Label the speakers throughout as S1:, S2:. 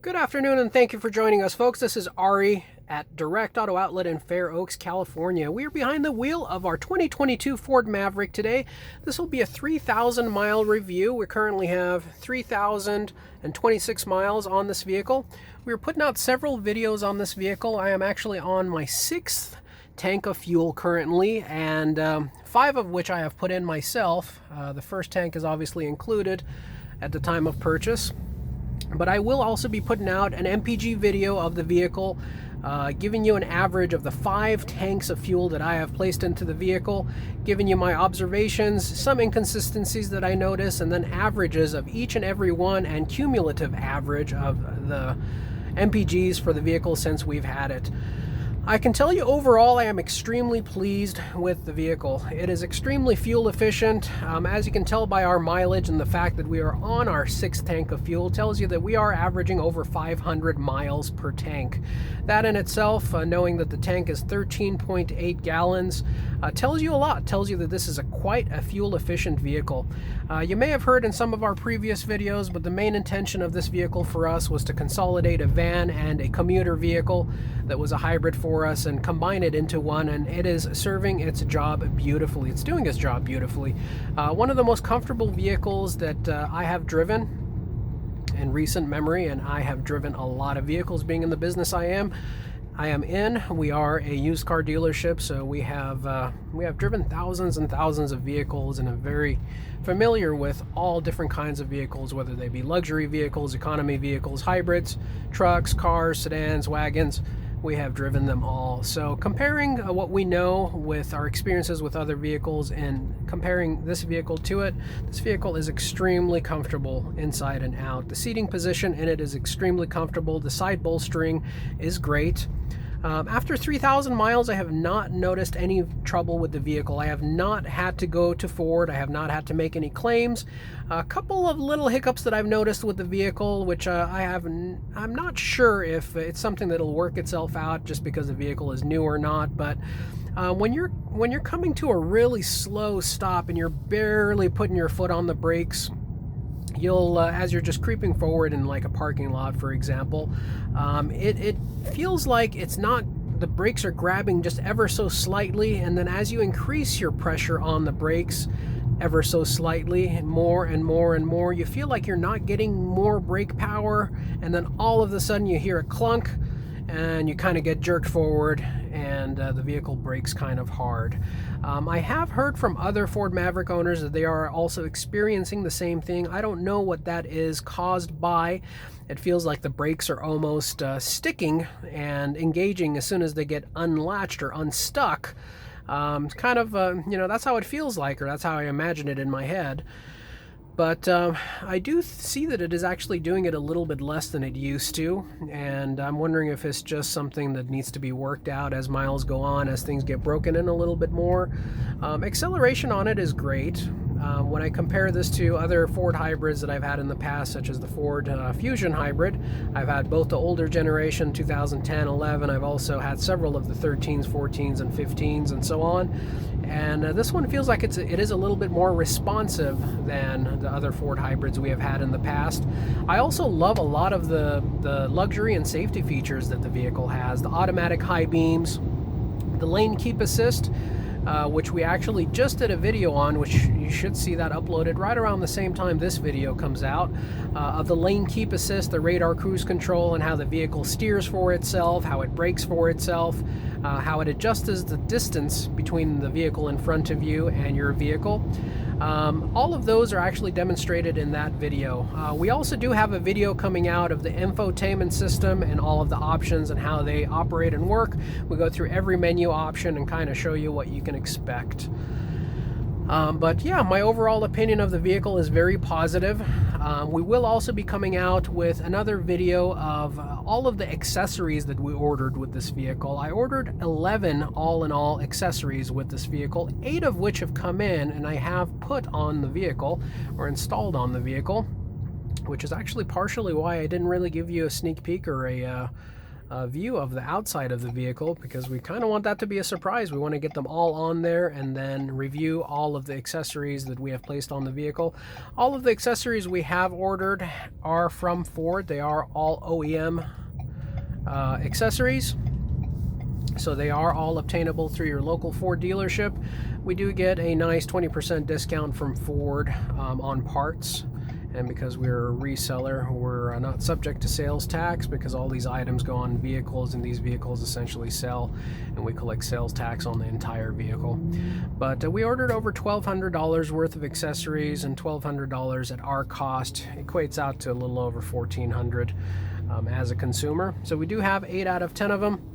S1: Good afternoon and thank you for joining us, folks. This is Ari at Direct Auto Outlet in Fair Oaks, California. We are behind the wheel of our 2022 Ford Maverick today. This will be a 3,000 mile review. We currently have 3,026 miles on this vehicle. We are putting out several videos on this vehicle. I am actually on my 6th tank of fuel currently, and 5 of which I have put in myself. The first tank is obviously included at the time of purchase. But I will also be putting out an MPG video of the vehicle, giving you an average of the 5 tanks of fuel that I have placed into the vehicle, giving you my observations, some inconsistencies that I notice, and then averages of each and every one and cumulative average of the MPGs for the vehicle since we've had it. I can tell you overall I am extremely pleased with the vehicle. It is extremely fuel efficient. As you can tell by our mileage, and the fact that we are on our 6th tank of fuel tells you that we are averaging over 500 miles per tank. That in itself, knowing that the tank is 13.8 gallons, tells you a lot. Tells you that this is quite a fuel efficient vehicle. You may have heard in some of our previous videos, but the main intention of this vehicle for us was to consolidate a van and a commuter vehicle that was a hybrid for us and combine it into one, and it is serving its job beautifully. It's doing its job beautifully. One of the most comfortable vehicles that I have driven in recent memory, and I have driven a lot of vehicles being in the business I am in. We are a used car dealership, so we have driven thousands and thousands of vehicles and are very familiar with all different kinds of vehicles, whether they be luxury vehicles, economy vehicles, hybrids, trucks, cars, sedans, wagons. We have driven them all. So comparing what we know with our experiences with other vehicles and comparing this vehicle to it, this vehicle is extremely comfortable inside and out. The seating position in it is extremely comfortable. The side bolstering is great. After 3,000 miles, I have not noticed any trouble with the vehicle. I have not had to go to Ford. I have not had to make any claims. A couple of little hiccups that I've noticed with the vehicle, which I'm not sure if it's something that'll work itself out just because the vehicle is new or not. But when you're coming to a really slow stop and you're barely putting your foot on the brakes, you'll as you're just creeping forward in like a parking lot, for example, it feels like the brakes are grabbing just ever so slightly, and then as you increase your pressure on the brakes ever so slightly, more and more and more, you feel like you're not getting more brake power, and then all of a sudden you hear a clunk and you kind of get jerked forward, and the vehicle brakes kind of hard. I have heard from other Ford Maverick owners that they are also experiencing the same thing. I don't know what that is caused by. It feels like the brakes are almost sticking and engaging as soon as they get unlatched or unstuck. Kind of, that's how it feels like, or that's how I imagine it in my head. But I do see that it is actually doing it a little bit less than it used to, and I'm wondering if it's just something that needs to be worked out as miles go on, as things get broken in a little bit more. Acceleration on it is great. When I compare this to other Ford hybrids that I've had in the past, such as the Ford Fusion hybrid, I've had both the older generation, 2010, 11. I've also had several of the 13s, 14s, and 15s, and so on. And this one feels like it is a little bit more responsive than the other Ford hybrids we have had in the past. I also love a lot of the luxury and safety features that the vehicle has. The automatic high beams, the lane keep assist, which we actually just did a video on, which you should see that uploaded right around the same time this video comes out, of the lane keep assist, the radar cruise control, and how the vehicle steers for itself, how it brakes for itself, how it adjusts the distance between the vehicle in front of you and your vehicle. All of those are actually demonstrated in that video. We also do have a video coming out of the infotainment system and all of the options and how they operate and work. We go through every menu option and kind of show you what you can expect. But yeah, my overall opinion of the vehicle is very positive. We will also be coming out with another video of all of the accessories that we ordered with this vehicle. I ordered 11 all-in-all accessories with this vehicle, 8 of which have come in and I have put on the vehicle or installed on the vehicle, which is actually partially why I didn't really give you a sneak peek or a view of the outside of the vehicle, because we kind of want that to be a surprise. We want to get them all on there and then review all of the accessories that we have placed on the vehicle. All of the accessories we have ordered are from Ford. They are all OEM accessories, so they are all obtainable through your local Ford dealership. We do get a nice 20% discount from Ford on parts. And because we're a reseller, we're not subject to sales tax, because all these items go on vehicles, and these vehicles essentially sell, and we collect sales tax on the entire vehicle. But we ordered over $1,200 worth of accessories, and $1,200 at our cost equates out to a little over $1,400 as a consumer. So we do have 8 out of 10 of them.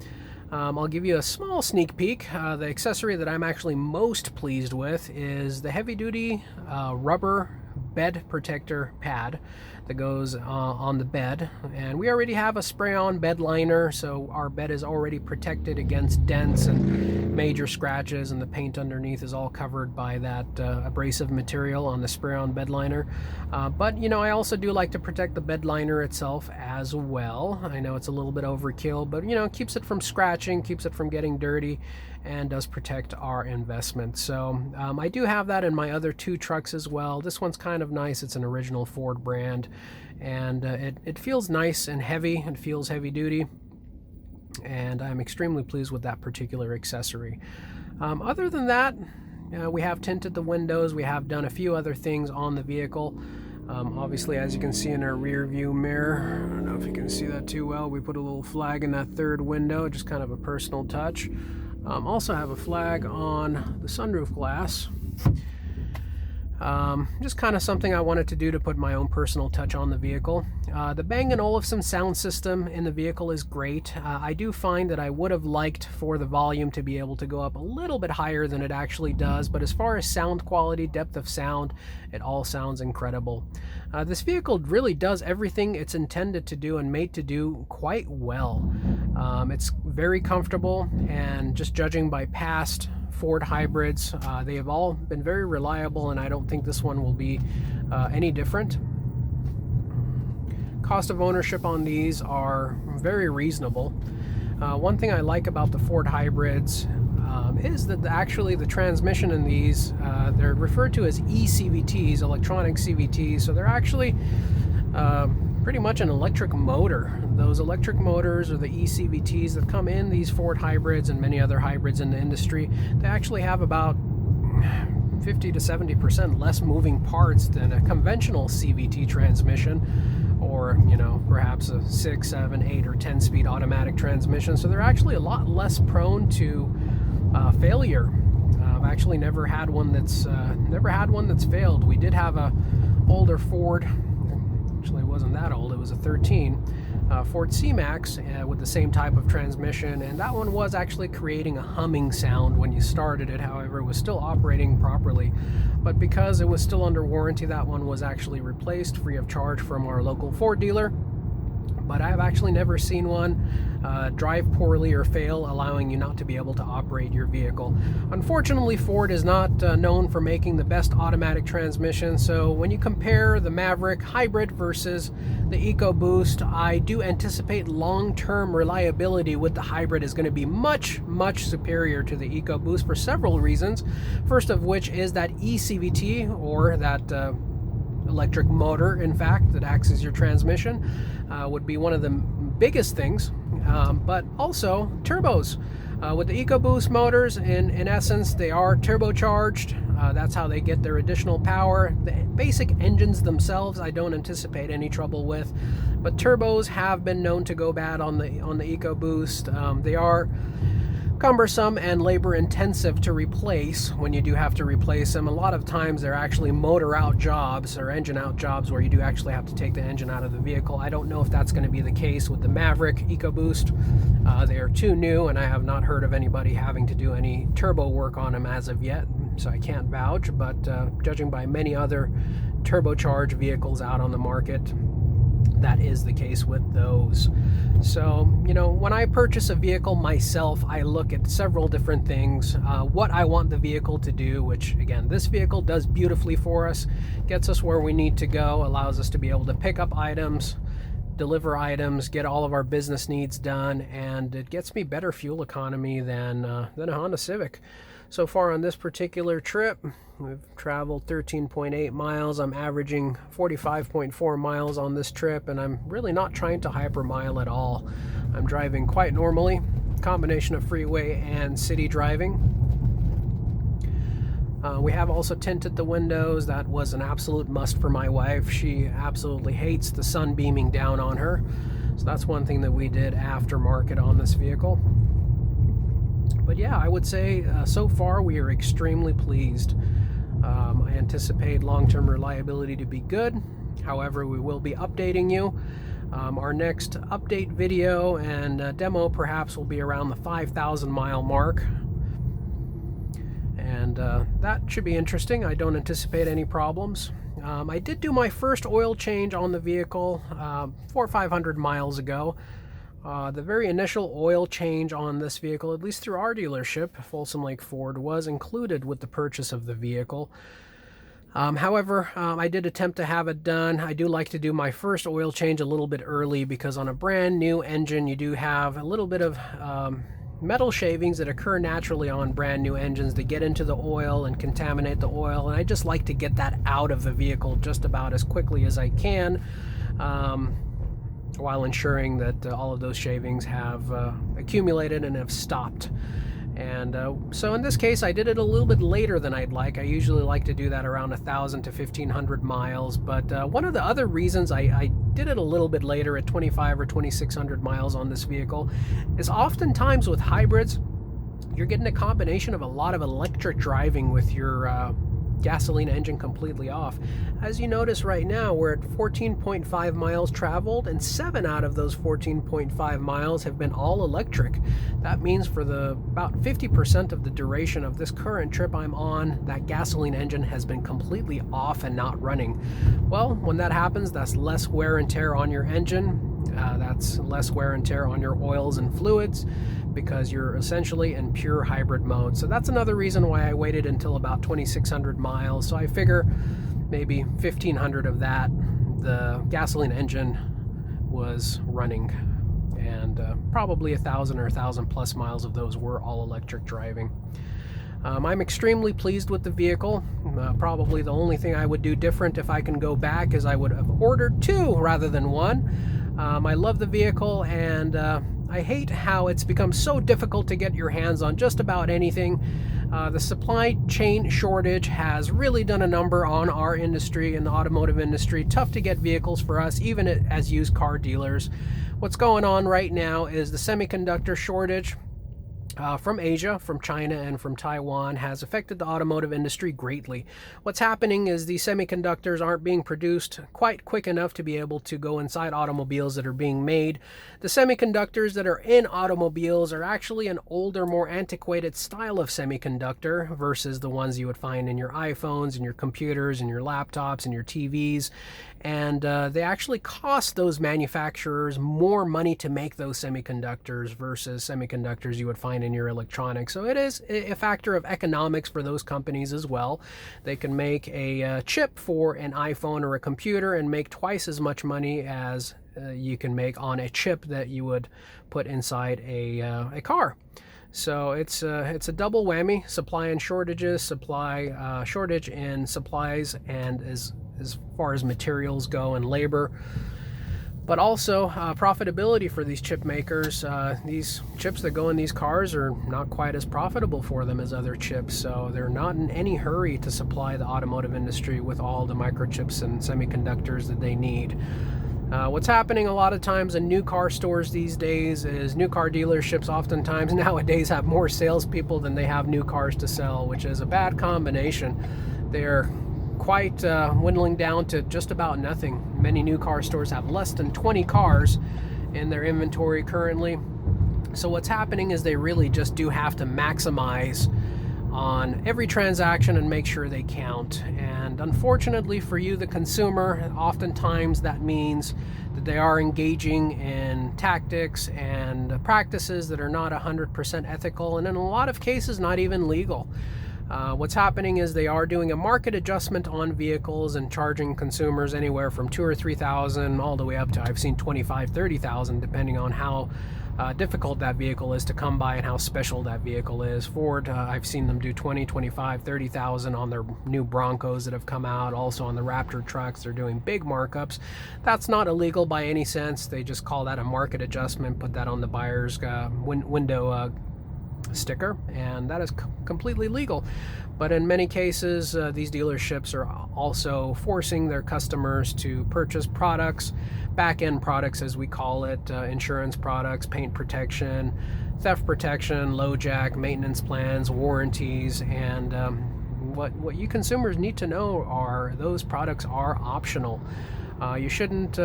S1: I'll give you a small sneak peek. The accessory that I'm actually most pleased with is the heavy-duty rubber bed protector pad that goes on the bed, and we already have a spray-on bed liner, so our bed is already protected against dents and major scratches, and the paint underneath is all covered by that abrasive material on the spray-on bed liner. But you know, I also do like to protect the bed liner itself as well. I know it's a little bit overkill, but you know, it keeps it from scratching, keeps it from getting dirty, and does protect our investment. So I do have that in my other 2 trucks as well. This one's kind of nice. It's an original Ford brand, and it feels nice and heavy. It feels heavy duty, and I'm extremely pleased with that particular accessory. Other than that, we have tinted the windows. We have done a few other things on the vehicle. Obviously, as you can see in our rear view mirror, I don't know if you can see that too well, we put a little flag in that 3rd window, just kind of a personal touch. Also have a flag on the sunroof glass. Just kind of something I wanted to do to put my own personal touch on the vehicle. The Bang & Olufsen sound system in the vehicle is great. I do find that I would have liked for the volume to be able to go up a little bit higher than it actually does, but as far as sound quality, depth of sound, it all sounds incredible. This vehicle really does everything it's intended to do and made to do quite well. It's very comfortable, and just judging by past Ford hybrids, they have all been very reliable, and I don't think this one will be any different. Cost of ownership on these are very reasonable. One thing I like about the Ford hybrids is that actually the transmission in these, they're referred to as eCVTs, electronic CVTs, so they're actually pretty much an electric motor. Those electric motors, or the eCVTs that come in these Ford hybrids and many other hybrids in the industry, they actually have about 50 to 70% less moving parts than a conventional CVT transmission, or you know, perhaps a 6, 7, 8, or 10 speed automatic transmission. So they're actually a lot less prone to failure. I've actually never had one that's failed. We did have a older Ford, actually it wasn't that old, it was a 13 Ford C-Max with the same type of transmission, and that one was actually creating a humming sound when you started it. However, it was still operating properly, but because it was still under warranty, that one was actually replaced free of charge from our local Ford dealer. But I've actually never seen one drive poorly or fail, allowing you not to be able to operate your vehicle. Unfortunately, Ford is not known for making the best automatic transmission, so when you compare the Maverick Hybrid versus the EcoBoost, I do anticipate long-term reliability with the Hybrid is going to be much, much superior to the EcoBoost for several reasons. First of which is that eCVT, or that electric motor, in fact, that acts as your transmission, would be one of the biggest things. But also turbos. With the EcoBoost motors, in essence, they are turbocharged. That's how they get their additional power. The basic engines themselves, I don't anticipate any trouble with, but turbos have been known to go bad on the EcoBoost. They are cumbersome and labor intensive to replace when you do have to replace them. A lot of times they're actually motor out jobs or engine out jobs where you do actually have to take the engine out of the vehicle. I don't know if that's going to be the case with the Maverick EcoBoost. They are too new, and I have not heard of anybody having to do any turbo work on them as of yet, so I can't vouch, but judging by many other turbocharged vehicles out on the market, that is the case with those. So, you know, when I purchase a vehicle myself, I look at several different things. What I want the vehicle to do, which again, this vehicle does beautifully for us, gets us where we need to go, allows us to be able to pick up items, deliver items, get all of our business needs done, and it gets me better fuel economy than a Honda Civic. So far on this particular trip, we've traveled 13.8 miles. I'm averaging 45.4 miles on this trip, and I'm really not trying to hypermile at all. I'm driving quite normally, combination of freeway and city driving. We have also tinted the windows. That was an absolute must for my wife. She absolutely hates the sun beaming down on her. So that's one thing that we did aftermarket on this vehicle. But yeah, I would say so far we are extremely pleased. I anticipate long-term reliability to be good. However, we will be updating you. Our next update video and demo perhaps will be around the 5,000 mile mark. And that should be interesting. I don't anticipate any problems. I did do my first oil change on the vehicle 400 or 500 miles ago. The very initial oil change on this vehicle, at least through our dealership, Folsom Lake Ford, was included with the purchase of the vehicle. However, I did attempt to have it done. I do like to do my first oil change a little bit early because on a brand new engine, you do have a little bit of metal shavings that occur naturally on brand new engines that get into the oil and contaminate the oil, and I just like to get that out of the vehicle just about as quickly as I can, while ensuring that all of those shavings have accumulated and have stopped. And so in this case, I did it a little bit later than I'd like. I usually like to do that around 1,000 to 1,500 miles. But one of the other reasons I did it a little bit later at 2,500 or 2,600 miles on this vehicle is oftentimes with hybrids, you're getting a combination of a lot of electric driving with your gasoline engine completely off. As you notice right now, we're at 14.5 miles traveled, and 7 out of those 14.5 miles have been all electric. That means for the about 50% of the duration of this current trip I'm on, that gasoline engine has been completely off and not running. Well, when that happens, that's less wear and tear on your engine. That's less wear and tear on your oils and fluids, because you're essentially in pure hybrid mode. So that's another reason why I waited until about 2,600 miles. So I figure maybe 1,500 of that, the gasoline engine was running, and probably 1,000 or 1,000 plus miles of those were all electric driving. I'm extremely pleased with the vehicle. Probably the only thing I would do different if I can go back is I would have ordered 2 rather than 1. I love the vehicle, and I hate how it's become so difficult to get your hands on just about anything. The supply chain shortage has really done a number on our industry and the automotive industry. Tough to get vehicles for us, even as used car dealers. What's going on right now is the semiconductor shortage from Asia, from China, and from Taiwan has affected the automotive industry greatly. What's happening is these semiconductors aren't being produced quite quick enough to be able to go inside automobiles that are being made. The semiconductors that are in automobiles are actually an older, more antiquated style of semiconductor versus the ones you would find in your iPhones and your computers and your laptops and your TVs. And they actually cost those manufacturers more money to make those semiconductors versus semiconductors you would find in your electronics. So it is a factor of economics for those companies as well. They can make a chip for an iPhone or a computer and make twice as much money as you can make on a chip that you would put inside a car. So it's a double whammy: supply and shortages, shortage in supplies, and as far as materials go and labor, but also profitability for these chip makers. These chips that go in these cars are not quite as profitable for them as other chips, so they're not in any hurry to supply the automotive industry with all the microchips and semiconductors that they need. What's happening a lot of times in new car stores these days is new car dealerships oftentimes nowadays have more salespeople than they have new cars to sell, which is a bad combination. They're quite dwindling down to just about nothing. Many new car stores have less than 20 cars in their inventory currently. So what's happening is they really just do have to maximize on every transaction and make sure they count. And unfortunately for you, the consumer, oftentimes that means that they are engaging in tactics and practices that are not 100% ethical, and in a lot of cases not even legal. What's happening is they are doing a market adjustment on vehicles and charging consumers anywhere from $2,000 or $3,000 all the way up to, I've seen $25,000, $30,000, depending on how difficult that vehicle is to come by and how special that vehicle is. Ford, I've seen them do $20,000, $25,000, $30,000 on their new Broncos that have come out. Also on the Raptor trucks, they're doing big markups. That's not illegal by any sense. They just call that a market adjustment, put that on the buyer's window sticker, and that is completely legal. But in many cases, these dealerships are also forcing their customers to purchase products, back-end products as we call it, insurance products, paint protection, theft protection, low jack, maintenance plans, warranties, and what you consumers need to know are those products are optional. You shouldn't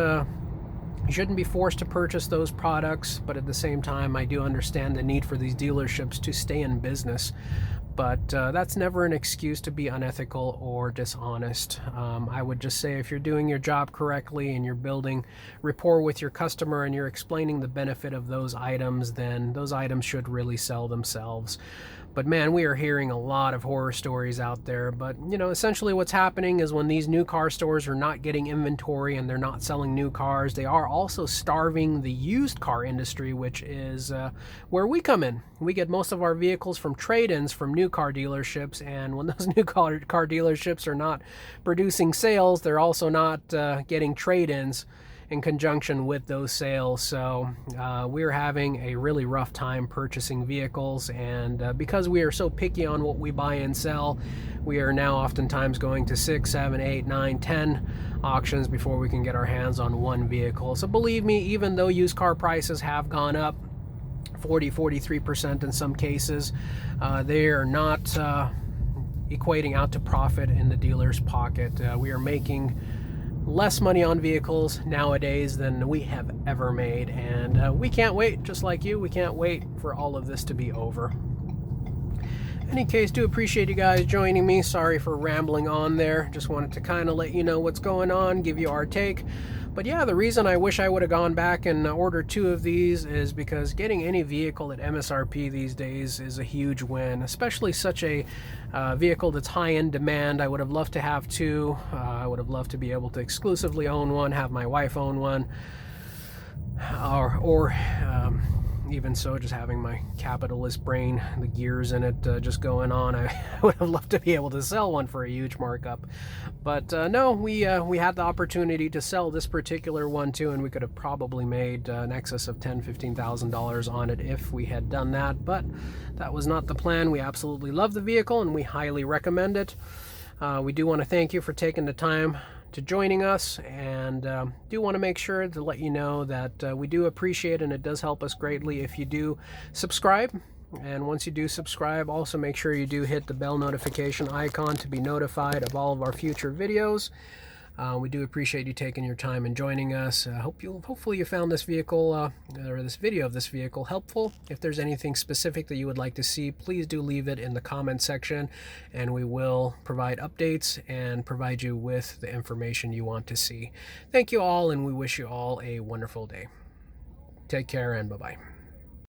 S1: be forced to purchase those products, but at the same time, I do understand the need for these dealerships to stay in business. But that's never an excuse to be unethical or dishonest. I would just say if you're doing your job correctly and you're building rapport with your customer and you're explaining the benefit of those items, then those items should really sell themselves. But man, we are hearing a lot of horror stories out there. But, you know, essentially what's happening is when these new car stores are not getting inventory and they're not selling new cars, they are also starving the used car industry, which is where we come in. We get most of our vehicles from trade-ins from new car dealerships, and when those new car dealerships are not producing sales, they're also not getting trade-ins in conjunction with those sales. So we're having a really rough time purchasing vehicles, and because we are so picky on what we buy and sell, we are now oftentimes going to 6, 7, 8, 9, 10 auctions before we can get our hands on one vehicle. So believe me, even though used car prices have gone up 40-43% in some cases, they are not equating out to profit in the dealer's pocket. We are making less money on vehicles nowadays than we have ever made, and we can't wait. Just like you, we can't wait for all of this to be over. In any case, do appreciate you guys joining me. Sorry for rambling on there. Just wanted to kind of let you know what's going on, give you our take. But yeah, the reason I wish I would have gone back and ordered 2 of these is because getting any vehicle at MSRP these days is a huge win, especially such a vehicle that's high in demand. I would have loved to have 2. I would have loved to be able to exclusively own one, have my wife own one, or even so, just having my capitalist brain, the gears in it just going on, I would have loved to be able to sell one for a huge markup. But no, we had the opportunity to sell this particular one too, and we could have probably made in excess of $10,000-$15,000 on it if we had done that. But that was not the plan. We absolutely love the vehicle, and we highly recommend it. We do want to thank you for taking the time to joining us, and do want to make sure to let you know that we do appreciate, and it does help us greatly if you do subscribe. And once you do subscribe, also make sure you do hit the bell notification icon to be notified of all of our future videos. We do appreciate you taking your time and joining us. Hopefully you found this vehicle or this video of this vehicle helpful. If there's anything specific that you would like to see, please do leave it in the comment section, and we will provide updates and provide you with the information you want to see. Thank you all, and we wish you all a wonderful day. Take care, and bye-bye.